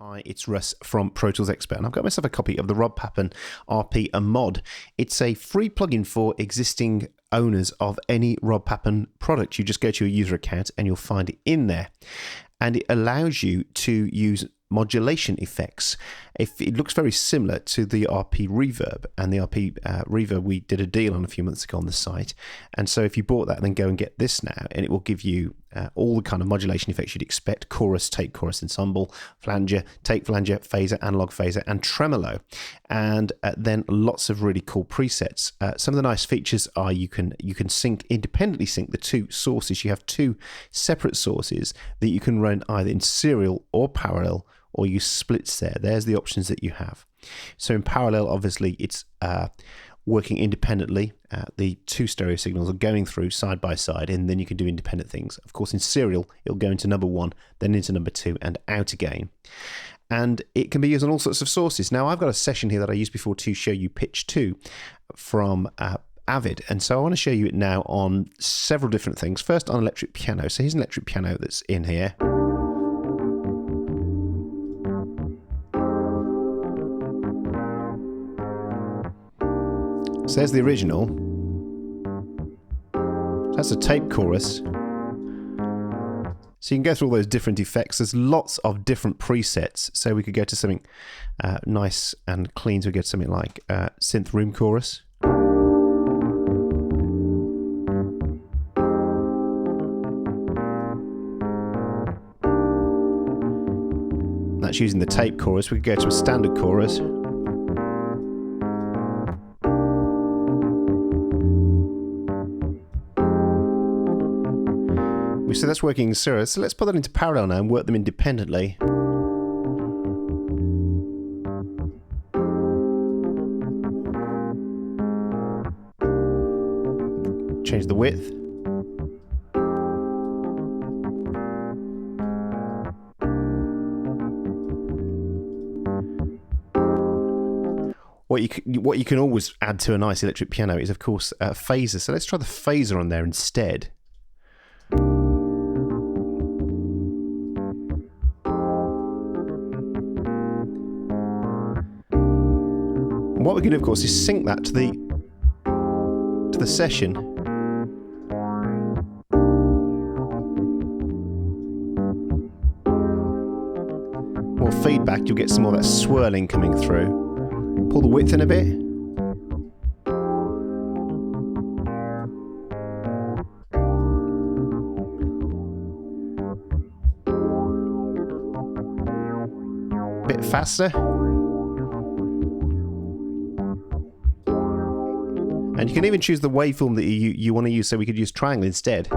Hi, it's Russ from Pro Tools Expert, and I've got myself a copy of the Rob Papen RP Amod. It's a free plugin for existing owners of any Rob Papen product. You just go to your user account and you'll find it in there. And it allows you to use modulation effects. It looks very similar to the RP Reverb, and the RP Reverb we did a deal on a few months ago on the site. And so if you bought that, then go and get this now, and it will give you all the kind of modulation effects you'd expect: chorus, take chorus, ensemble, flanger, take flanger, phaser, analog phaser, and tremolo. And then lots of really cool presets. Some of the nice features are you can independently sync the two sources. You have two separate sources that you can run either in serial or parallel, or use splits there. There's the options that you have. So in parallel, obviously, it's working independently. The two stereo signals are going through side by side, and then you can do independent things. Of course, in serial, it'll go into number one, then into number two, and out again. And it can be used on all sorts of sources. Now, I've got a session here that I used before to show you pitch 2 from Avid, and so I want to show you it now on several different things. First, on electric piano. So here's an electric piano that's in here. So there's the original. That's a tape chorus. So you can go through all those different effects. There's lots of different presets. So we could go to something nice and clean. So we go to something like synth room chorus. That's using the tape chorus. We could go to a standard chorus. So that's working in serial. So let's put that into parallel now and work them independently. Change the width. What you can always add to a nice electric piano is, of course, a phaser. So let's try the phaser on there instead. What we can do, of course, is sync that to the session. More feedback, you'll get some more of that swirling coming through. Pull the width in a bit. Bit faster. And you can even choose the waveform that you want to use, so we could use triangle instead.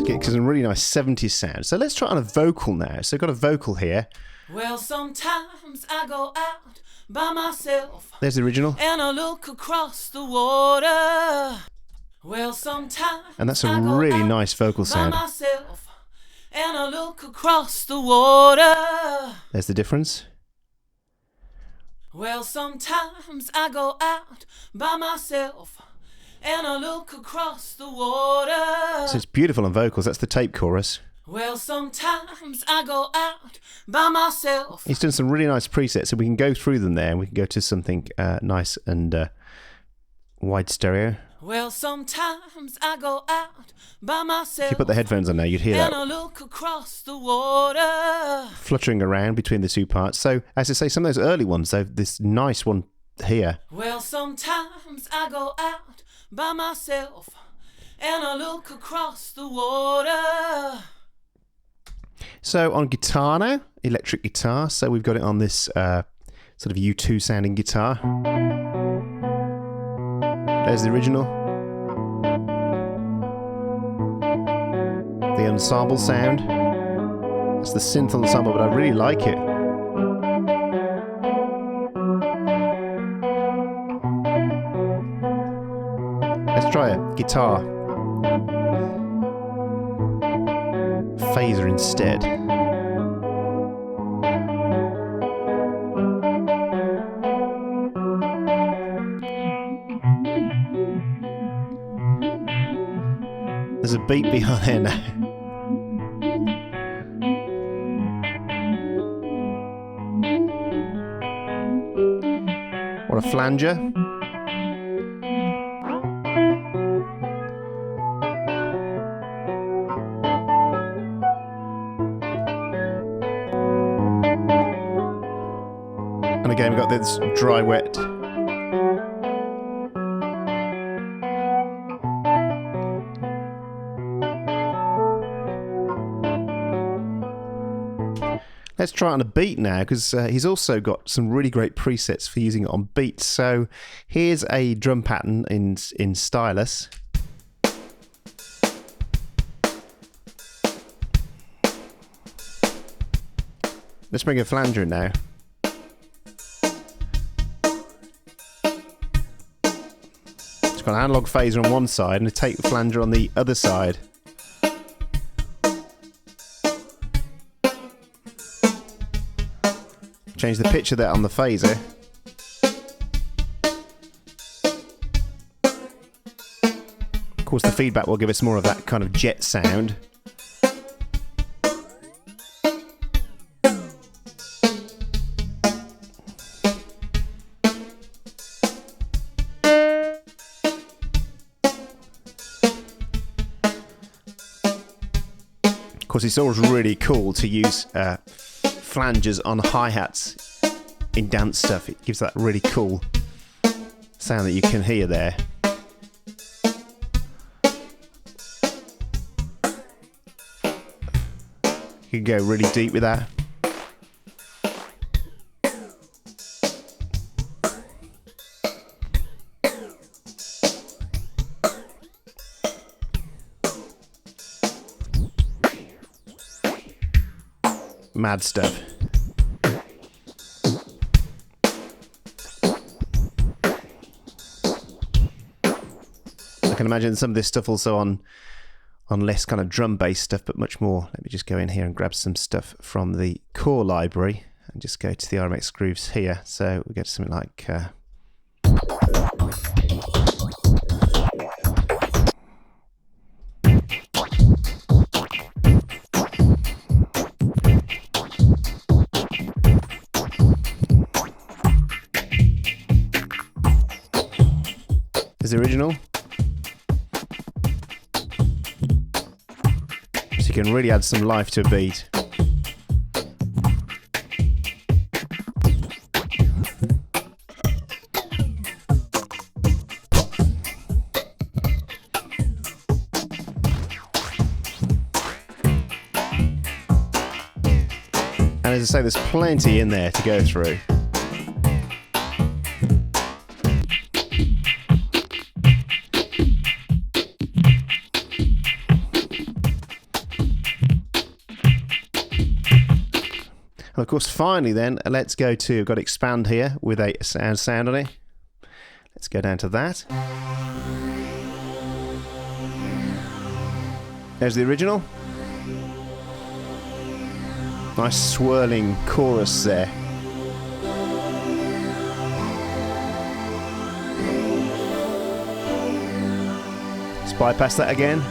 Get some really nice 70s sound. So let's try it on a vocal now. So I've got a vocal here. Well, sometimes I go out by myself. There's the original. And I look across the water. Well, sometimes and that's a really nice vocal sound. And I look across the water. There's the difference. Well, sometimes I go out by myself and I look across the water. So it's beautiful on vocals. That's the tape chorus. Well, sometimes I go out by myself. He's done some really nice presets, so we can go through them there, and we can go to something nice and wide stereo. Well, sometimes I go out by myself. If you put the headphones on now, you'd hear that. And I look across the water, fluttering around between the two parts. So, as I say, some of those early ones, though, this nice one here. Well, sometimes I go out by myself and I look across the water. So on guitar now, electric guitar. So we've got it on this sort of U2 sounding guitar. There's the original. The ensemble sound. That's the synth ensemble, but I really like it. Let's try a guitar. Phaser instead. There's a beat behind there now. What a flanger. And again, we've got this dry wet. Let's try it on a beat now, because he's also got some really great presets for using it on beats. So here's a drum pattern in Stylus. Let's bring a flanger in now. It's got an analog phaser on one side and a tape flanger on the other side. Change the pitch of that on the phaser. Of course, the feedback will give us more of that kind of jet sound. Of course, it's always really cool to use flangers on hi-hats in dance stuff. It gives that really cool sound that you can hear there. You can go really deep with that. Mad stuff. I can imagine some of this stuff also on less kind of drum bass stuff, but much more. Let me just go in here and grab some stuff from the core library and just go to the RMX grooves here. So we get something like the original. So you can really add some life to a beat. And as I say, there's plenty in there to go through. And of course, finally then, let's go to, got expand here with a sound on it. Let's go down to that. There's the original. Nice swirling chorus there. Let's bypass that again.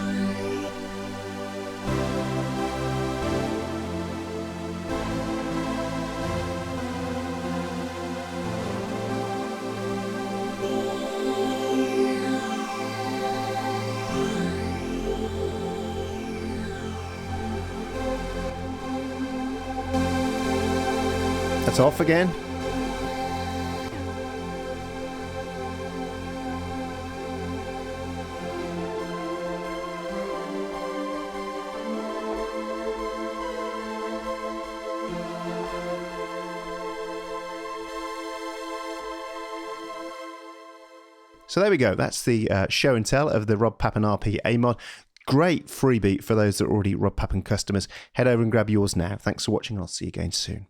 That's off again. So there we go. That's the show and tell of the Rob Papen RP Amod. Great freebie for those that are already Rob Papen customers. Head over and grab yours now. Thanks for watching. I'll see you again soon.